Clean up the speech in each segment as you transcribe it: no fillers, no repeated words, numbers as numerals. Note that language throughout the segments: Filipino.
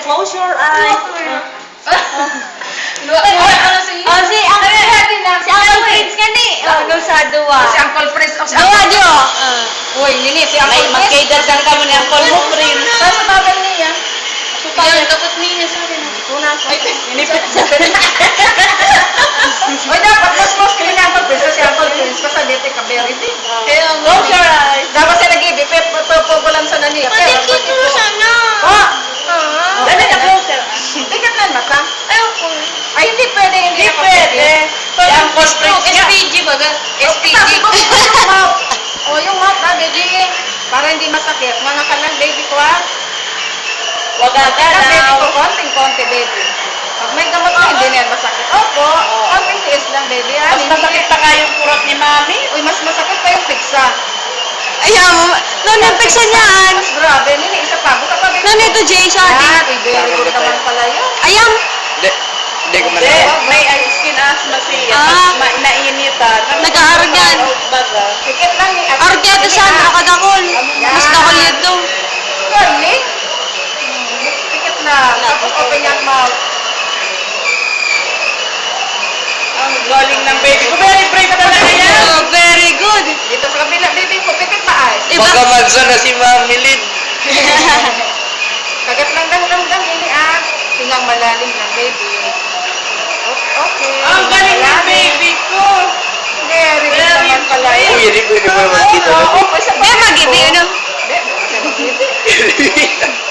close your eyes. Si Uncle Prince ka ni. Ano sa duwa? Si Uncle Prince. Si Duwa, Uncle Dio. Uy, nini, si Uncle Prince. Magkaidagan ka mo ni Uncle mo, Prince. Saan sa babay niya? Yan, dapat niya sa akin. Uy, dapat mas close kami ni Uncle Prince. Si Uncle Prince, basta dito ka very big. Close your eyes. Dapat siya nag-ibipit, pupulan sa nani. Patikit mo sana. Oh! Dali na close your eyes. Tikat na mata. Ayoko. Ay, hindi pwede, hindi Hindi ako pwede. pwede. Yung Prince niya. SPG ba? SPG. Yung mouth. O, yung mouth na, baby. Para hindi masakit. Mga ka lang, baby ko, ha? Wag Baby ko, agad. konting-konti, baby. Pag may gamot na, hindi na yan masakit. Opo, konting tiis lang, baby, ha? Mas masakit pa kayong kurot ni Mami. Uy, mas masakit pa yung pigsa. Ayaw mo. Nanipik sa niyan. Mas grabe, nini, isa pa. Buka pa, baby. Nanito, Jay, sorry. Yan, very good naman pala yun. Ayaw. Hindi ko Hindi, man. may skin asthma siya. Ah. Nainitan. Nag-aargan. Baga. Tikit lang ni Arketo siya, nakadakol. Mas dakol ito. Galing. Tikit lang. Tapos open yung mouth. Ang galing ng baby ko. Very brave talaga yan. Oh, very good. Dito sa kabila, baby ko, pitit pa ay. Iba. Baka magsa na si Mami Lid. Kagat lang damdam ini ah. Tingang malalim lang, baby. Okay. Ang galing ng baby ko. Very good Very naman pala brave. yun. Uy, hindi pwede mo makita na. Di magiti, ano?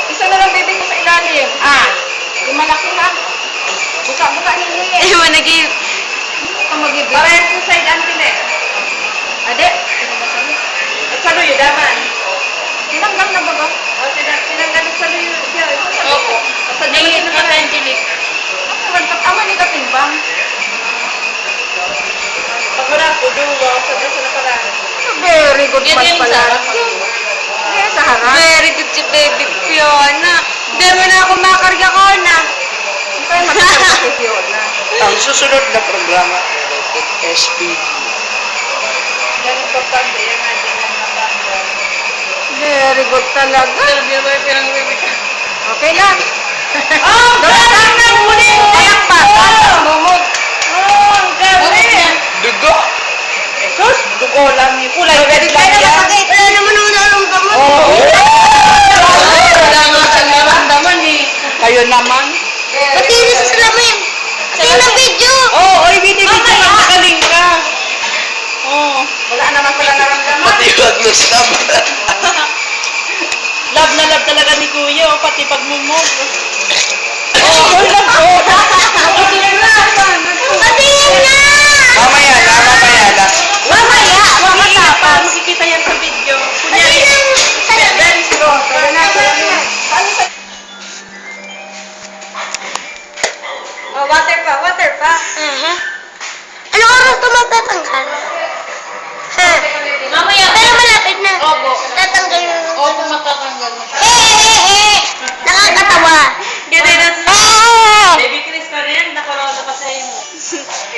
Isa na lang baby ko sa ilalim. Ah, yung malaki ha. Buka-buka nini. Di mo nag-i... Ang magibig. Parehas yung side auntie na. Ade. At salo yun, daman. Tinanggal na ba ba? O, tinanggal sa salo yun. Opo. Sa diet na Angelic. Tama ni katimbang. Pagkura ko, duwa. Sa nakaraan. Very good Yan man yung pala. sarap. Yes, sa harap. Very good si baby Fiona. Hindi mo na ako makarga ko na. Ito yung magkakaroon si Fiona. Ang susunod na programa, SPG. Yan importante yan natin ang matanggal. Very good talaga. Pero di ba yung pirang baby ka? Okay na. Oh, galing na muli! Ayak pa. Mumog. Oh, ang galing! Dugo! Sus, dugo lang yung kulay. Red lang Kaya yan. masakit. Wala naman ako nalungkaman. Oh! Wala nga siyang naramdaman eh. Kayo naman. Pati na sa salamin. Pati na video. Oo, oy, binibigyan ka. Magaling ka. Oo. Wala naman pala naramdaman. Pati wag mo sama. Love na love talaga ni Kuya, oh, pati pagmumog. Oh, love ko. Patingin na. Mamaya na, mamaya na. Mamaya. Matapang. Makikita yan sa video. Kunyari, very slow. Kaya na, kaya na. Oh, water pa, water pa. Ano oras ito magtatanggal? Ha? Mamaya. Pero malapit na. Opo. Tatanggal na. Opo, matatanggal na. Nakakatawa. Ganun na sa... Eh! Baby Chris pa rin, nakarota pa sa iyo.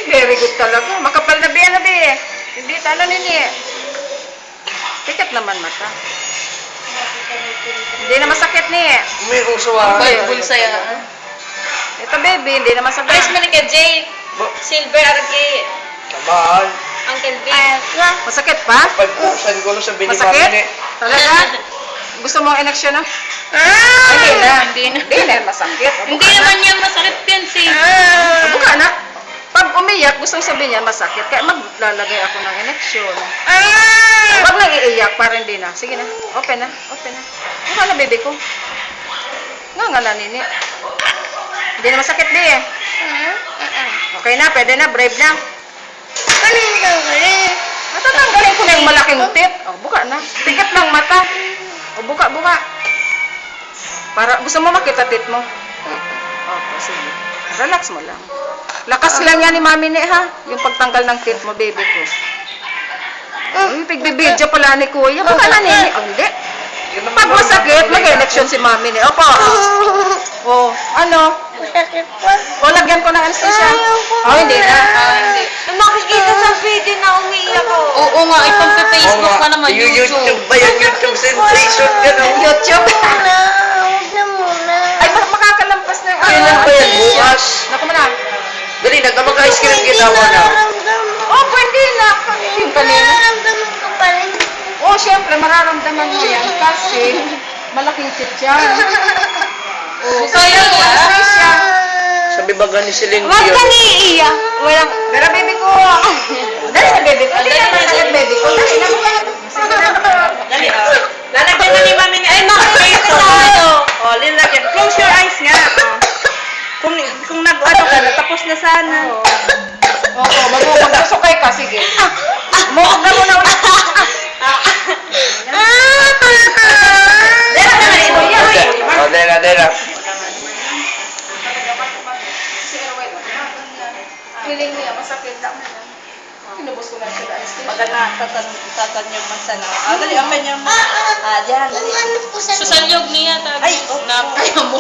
Very good talaga. Makapal na biya na biya. Hindi tala nini. Tikat naman mata. Hindi na masakit ni. May usawa. Bulsaya. Ito baby, hindi na masakit. Price mo ni ka, Jay. Silver Arki. Tamaan. Uncle B. Masakit pa? Pagkusan ko lang sa Mami Masakit? Lid. Talaga? Gusto mo inaksyon na? Ah! Hindi na. Hindi na. Hindi na masakit. Hindi naman yan masakit yan, si. Buka na. Pag umiyak, gustong sabihin niya masakit. Kaya maglalagay ako ng inaksyon. Huwag nang iiyak para hindi na. Sige na. Open na. Open na. Buka na, baby ko. Nga na, nini. Hindi na masakit, di eh. Okay na, pwede na. Brave na. Ano yung tanggalin? Matatanggalin ko na yung malaking tip. O, buka na. Tikat lang mata. O, buka, buka. Para, gusto mo makita tit mo? Opo, sige. Relax mo lang. Lakas lang yan ni Mami ni, ha? Yung pagtanggal ng tit mo, baby ko. Uy, pigbibidyo pala ni Kuya. Buka na, nini. O, hindi. Pag masakit, mag-eleksyon si Mami ni. Opo. O, ano? Masakit pa. O, lagyan ko ng anesthesia. O, hindi na. Nakikita sa video na umiiyak ako. Oo nga, ipag-Facebook ka naman, Yung YouTube. YouTube ba yan? YouTube sensation ka no? YouTube. Huwag na muna. Ay, makakala mararamdaman mo yan kasi malaking tit yan. Oh, Sayang kaya yan. anesthesia. Sabi ba gani si Lindy Huwag yun? kang iiyak. Walang... Pero baby ko. Dali na baby ko. Dali na masakit baby ko. Dali na. Sige na. Dali, oh. Lalagyan na ni Mami ni Ay, makakita sa ano. Oh, lalagyan. Close your eyes nga. Oh. Kung nag-ano ka na, tapos na sana. Oo, magmukod na sukay ka. Sige. Mukod na muna ulit. Dali na na. O, dela. Si Erwin. Feeling niya masakit lang. Kinubos ko lang siya na anesthesia. Pag tatanyog man sana. Ah, dali, open niyo mo. Diyan, dali. Susanyog niya. Ay, oh. Napaya mo.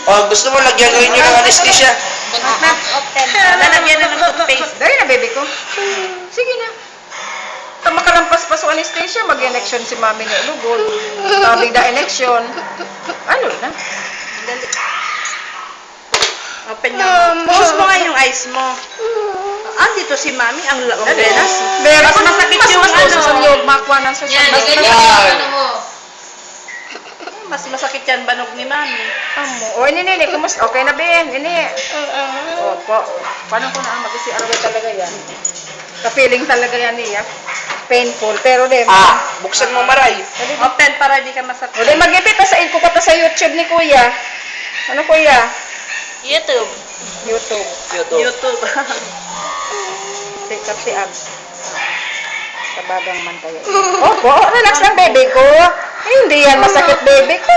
O, gusto mo lagyan rin nyo ng anesthesia? Lalagyan na ng toothpaste. Dali na, baby ko. Sige na. Pag makalampas pa sa anesthesia, mag-injection si mami ni Lugol. Tabing na injection. Ano na? Dali. Open niyo. Close mo nga yung eyes mo. Dito si Mami, ang venas. Mas masakit yung mas ano. susunyog, makuha ng Yan, susunyog. ganyan yung ano mo. Mas masakit yan banog ni Mami. Amo. O, ini, kumusta? Okay na, Ben? Ini. Opo. Paano ko na mag-isi arway talaga yan? Ka-feeling talaga yan niya. Painful. Pero di, Buksan mo maray. Open para di ka o masakit. di, mag-ipit sa ko pa sa YouTube ni Kuya. Ano, Kuya? YouTube. YouTube. YouTube. Sikap si Ab. Kabagang man tayo. Opo, relax lang, baby ko. Hindi yan masakit, baby ko.